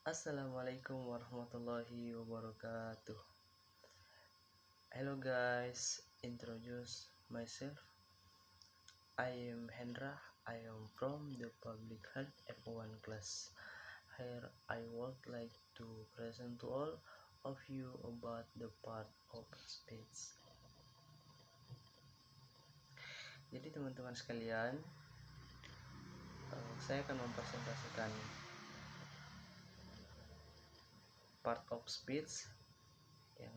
Assalamualaikum warahmatullahi wabarakatuh. Hello guys, introduce myself. I am Hendra. I am from the Public Health F1 class. Here I would like to present to all of you about the part of speech. Jadi teman-teman sekalian, saya akan mempresentasikan part of speech. Yang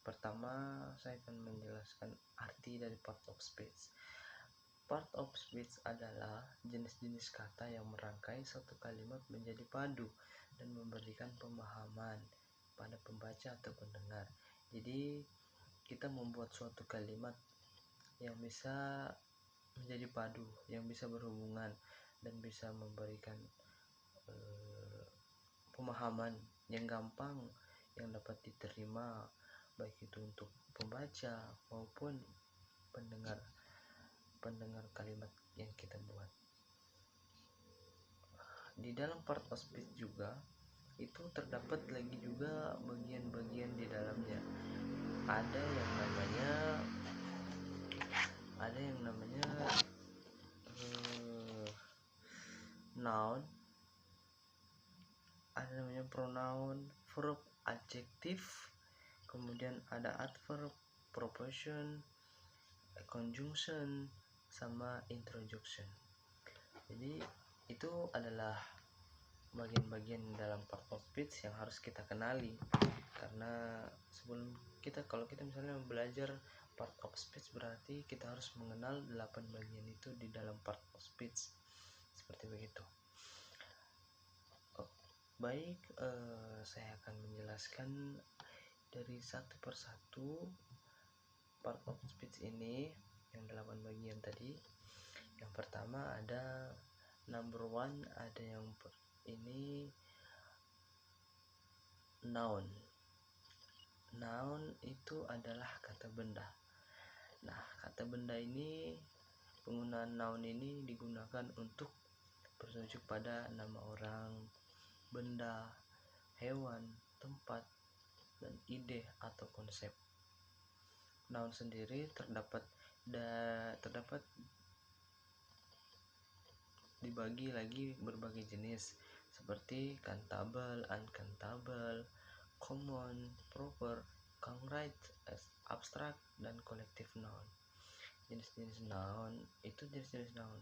pertama, saya akan menjelaskan arti dari part of speech. Part of speech adalah jenis-jenis kata yang merangkai satu kalimat menjadi padu dan memberikan pemahaman pada pembaca atau pendengar. Jadi kita membuat suatu kalimat yang bisa menjadi padu, yang bisa berhubungan dan bisa memberikan pemahaman yang gampang, yang dapat diterima baik itu untuk pembaca maupun pendengar kalimat yang kita buat. Di dalam part of speech juga itu terdapat lagi juga bagian-bagian di dalamnya. Ada yang namanya noun, ada namanya pronoun, verb, adjektif, kemudian ada adverb, proposition, conjunction, sama introduction. Jadi itu adalah bagian-bagian dalam part of speech yang harus kita kenali, karena sebelum kalau kita misalnya belajar part of speech, berarti kita harus mengenal 8 bagian itu di dalam part of speech, seperti begitu. Baik, saya akan menjelaskan dari satu persatu part of speech ini yang 8 bagian tadi. Yang pertama ada number 1, ada yang ini noun. Noun itu adalah kata benda. Nah, kata benda ini, penggunaan noun ini digunakan untuk bertujuk pada nama orang, benda, hewan, tempat, dan ide atau konsep. Noun sendiri terdapat dibagi lagi berbagai jenis seperti countable, uncountable, common, proper, concrete, abstract, dan collective noun. Jenis-jenis noun itu jenis-jenis noun.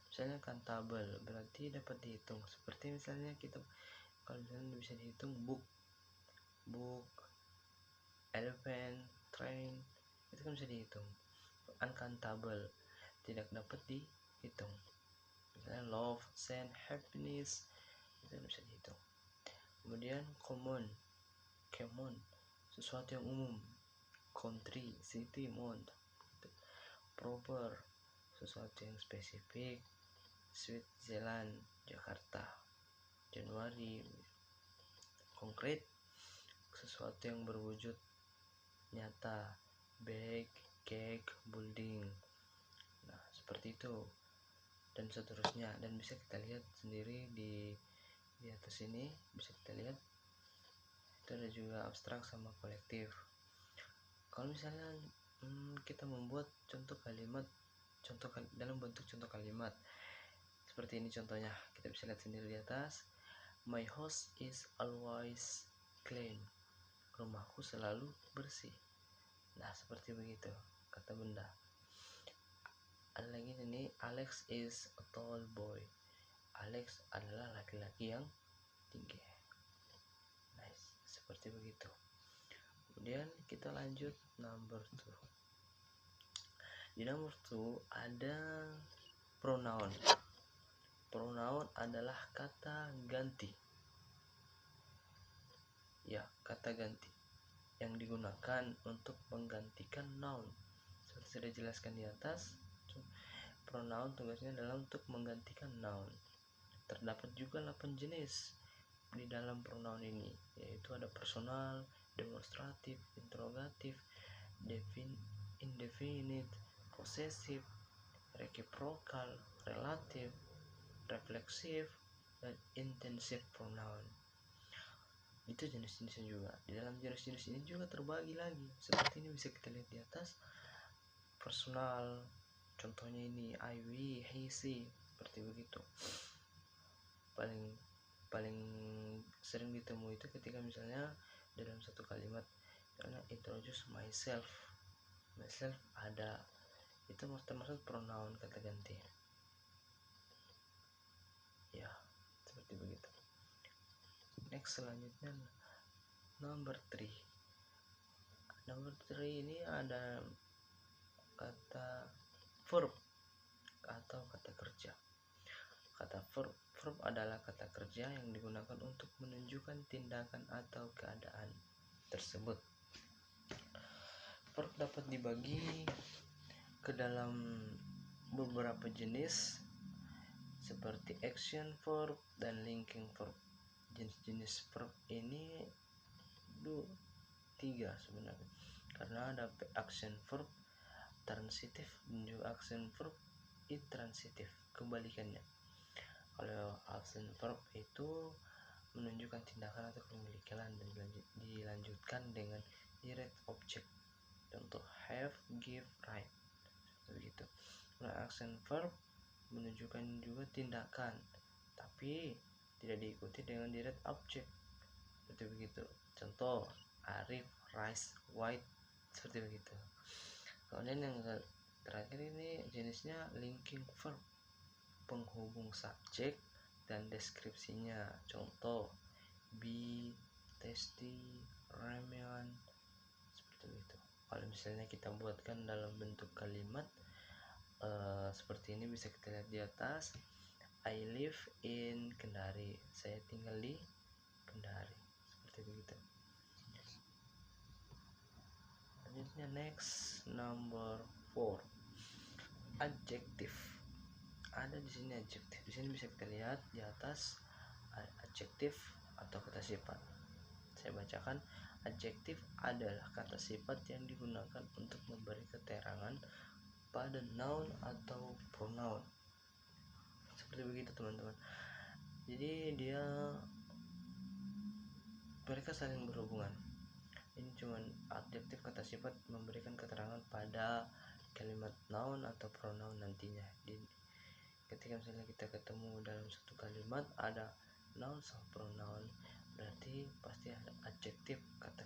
Misalnya countable berarti dapat dihitung, seperti misalnya kita kalau misalnya bisa dihitung book, elephant, train, itu kan bisa dihitung. Uncountable tidak dapat dihitung, misalnya love, sand, happiness, itu bisa dihitung. Kemudian common, sesuatu yang umum, country, city, month. Proper, sesuatu yang spesifik, Switzerland, Jakarta, Januari. Concrete, sesuatu yang berwujud nyata, bag, cake, building. Nah, seperti itu dan seterusnya, dan bisa kita lihat sendiri di atas ini, bisa kita lihat itu ada juga abstrak sama kolektif. Kalau misalnya kita membuat dalam bentuk contoh kalimat seperti ini, contohnya kita bisa lihat sendiri di atas. My house is always clean. Rumahku selalu bersih. Nah, seperti begitu kata benda. Ada lagi ini, Alex is a tall boy. Alex adalah laki-laki yang tinggi. Nice, seperti begitu. Kemudian kita lanjut number 2. Di number 2 ada pronoun. Pronoun adalah kata ganti. Ya, kata ganti yang digunakan untuk menggantikan noun. Seperti sudah dijelaskan di atas, pronoun tugasnya adalah untuk menggantikan noun. Terdapat juga 8 jenis di dalam pronoun ini, yaitu ada personal, demonstratif, interrogatif, indefinite, possessive, reciprocal, relative, reflexive, dan intensive pronoun. Itu jenis-jenisnya juga. Di dalam jenis-jenis ini juga terbagi lagi. Seperti ini bisa kita lihat di atas. Personal, contohnya ini I, we, he, she, seperti begitu. Paling sering ditemui itu ketika misalnya dalam satu kalimat, karena introduce myself ada, itu termasuk pronoun kata ganti. Ya, seperti begitu. Next, selanjutnya number 3. Number 3 ini ada kata verb atau kata kerja. Kata verb adalah kata kerja yang digunakan untuk menunjukkan tindakan atau keadaan tersebut. Verb dapat dibagi ke dalam beberapa jenis seperti action verb dan linking verb. Jenis-jenis verb ini 3 sebenarnya, karena ada action verb transitif dan juga action verb intransitif, kebalikannya. Kalau action verb itu menunjukkan tindakan atau pemikiran dan dilanjutkan dengan direct object, contoh have, give, write, begitu. Nah, action verb menunjukkan juga tindakan tapi tidak diikuti dengan direct object, seperti begitu. Contoh Arif, rice, white, seperti begitu. Kemudian yang terakhir ini jenisnya linking verb, penghubung subjek dan deskripsinya. Contoh be, tasty, ramen, seperti itu. Kalau misalnya kita buatkan dalam bentuk kalimat seperti ini bisa kita lihat di atas. I live in Kendari, saya tinggal di Kendari, seperti begitu. Selanjutnya next, number 4, adjektif. Ada di sini adjektif. Di sini bisa kita lihat di atas adjektif atau kata sifat. Saya bacakan. Adjektif adalah kata sifat yang digunakan untuk memberi keterangan pada noun atau pronoun. Seperti begitu teman-teman. Jadi mereka saling berhubungan. Ini cuman adjektif kata sifat memberikan keterangan pada kalimat noun atau pronoun nantinya. Ketika misalnya kita ketemu dalam satu kalimat ada noun sama pronoun, berarti pasti ada adjektif kata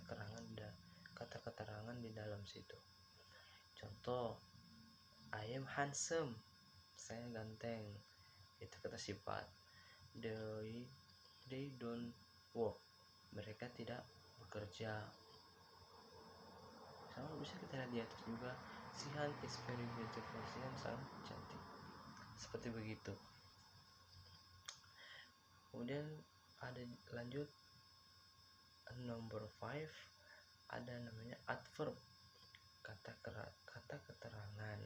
keterangan di dalam situ. Contoh I am handsome, saya ganteng, itu kata sifat. They don't work, mereka tidak bekerja. Sama bisa kita lihat di atas juga, Sihan is very beautiful, Sihan sangat cantik, seperti begitu. Kemudian ada lanjut number 5, ada namanya adverb, kata keterangan.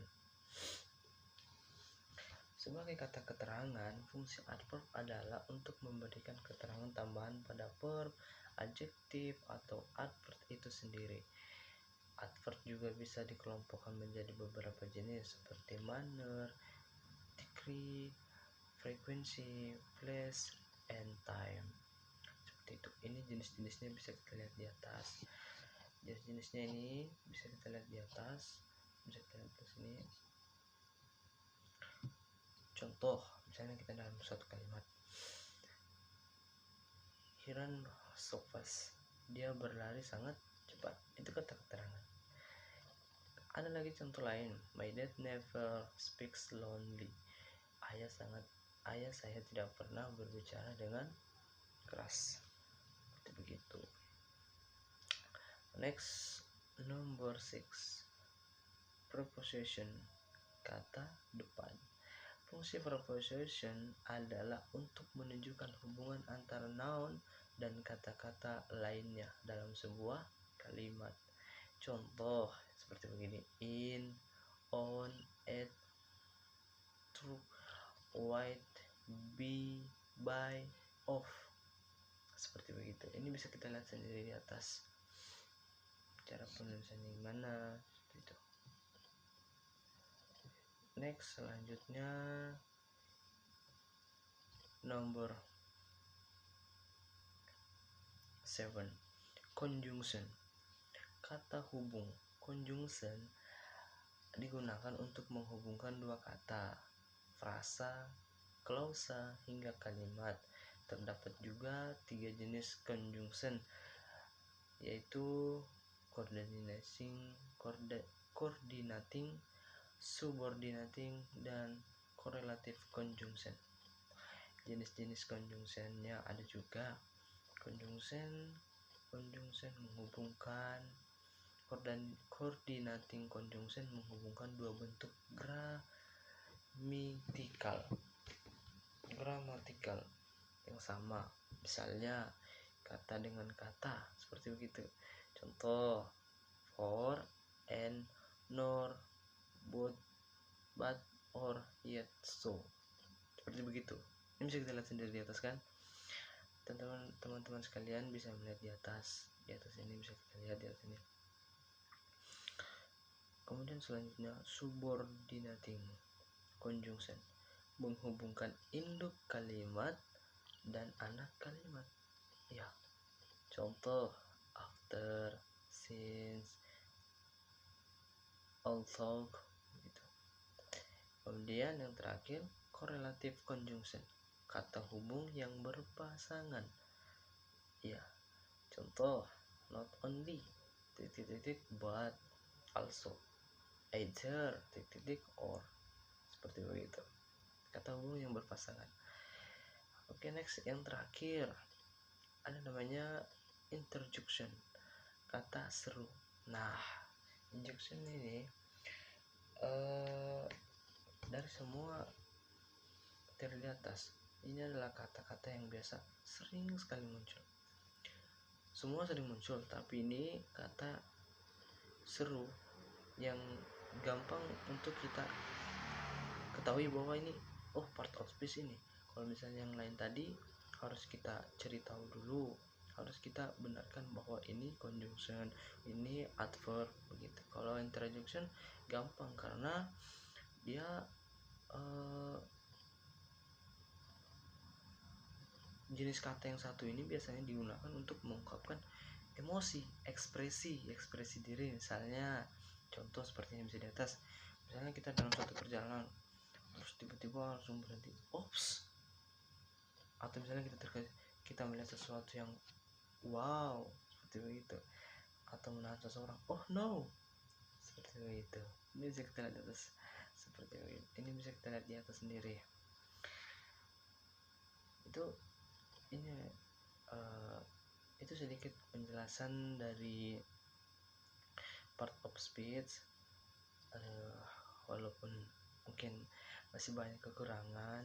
Sebagai kata keterangan, fungsi adverb adalah untuk memberikan keterangan tambahan pada verb, adjektif, atau adverb itu sendiri. Adverb juga bisa dikelompokkan menjadi beberapa jenis seperti manner, degree, frequency, place, and time. Seperti itu. Ini jenis-jenisnya bisa kita lihat di atas. Jenis-jenisnya ini bisa kita lihat di atas. Bisa kita lihat di sini. Contoh, misalnya kita dalam suatu kalimat, he ran so fast, dia berlari sangat cepat, itu kata keterangan. Ada lagi contoh lain, my dad never speaks loudly, ayah saya tidak pernah berbicara dengan keras, seperti begitu. Next, number 6, preposition, kata depan. Fungsi preposition adalah untuk menunjukkan hubungan antara noun dan kata-kata lainnya dalam sebuah kalimat. Contoh seperti begini, in, on, at, through, white, be, by, of, seperti begitu. Ini bisa kita lihat sendiri di atas cara penulisannya gimana, gitu. Next, selanjutnya number 7. Conjunction. Kata hubung. Conjunction digunakan untuk menghubungkan dua kata, frasa, klausa, hingga kalimat. Terdapat juga 3 jenis conjunction, yaitu coordinating, subordinating, dan correlative conjunction. Jenis-jenis conjunctionnya ada juga conjunction menghubungkan, coordinating conjunction menghubungkan dua bentuk gramatikal yang sama, misalnya kata dengan kata, seperti begitu. Contoh, for and nor, both, but, or, yet, so, seperti begitu. Ini bisa kita lihat sendiri di atas kan. Teman-teman sekalian bisa melihat di atas ini bisa kita lihat di atas ini. Kemudian selanjutnya subordinating conjunction menghubungkan induk kalimat dan anak kalimat. Ya, contoh after, since, although gitu. Kemudian yang terakhir correlative conjunction, kata hubung yang berpasangan. Ya, contoh not only but also, either or, seperti begitu, kata hubung yang berpasangan. Oke, next yang terakhir ada namanya interjection, kata seru. Nah, interjection ini dari semua materi di atas, ini adalah kata-kata yang biasa sering sekali muncul. Semua sering muncul, tapi ini kata seru yang gampang untuk kita ketahui bahwa ini part of speech ini. Kalau misalnya yang lain tadi harus kita cari tahu dulu, harus kita benarkan bahwa ini conjunction, ini adverb begitu. Kalau interjection gampang karena dia jenis kata yang satu ini biasanya digunakan untuk mengungkapkan emosi, ekspresi diri. Misalnya contoh seperti yang bisa di atas, misalnya kita dalam suatu perjalanan terus tiba-tiba langsung berhenti, ops, atau misalnya kita melihat sesuatu yang wow, seperti itu, atau menahan seseorang, oh no, seperti itu. Ini bisa kita lihat di atas seperti itu. Ini bisa kita lihat di atas sendiri. Itu sedikit penjelasan dari part of speech, walaupun mungkin masih banyak kekurangan,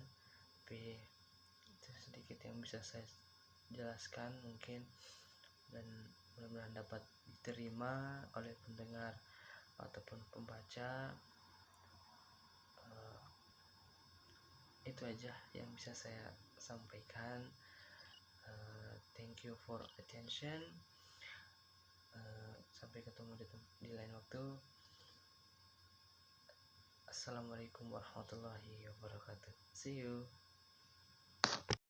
tapi itu sedikit yang bisa saya jelaskan mungkin, dan mudah-mudahan dapat diterima oleh pendengar ataupun pembaca. Itu aja yang bisa saya sampaikan. Thank you for attention. Sampai ketemu di lain waktu. Assalamualaikum warahmatullahi wabarakatuh. See you.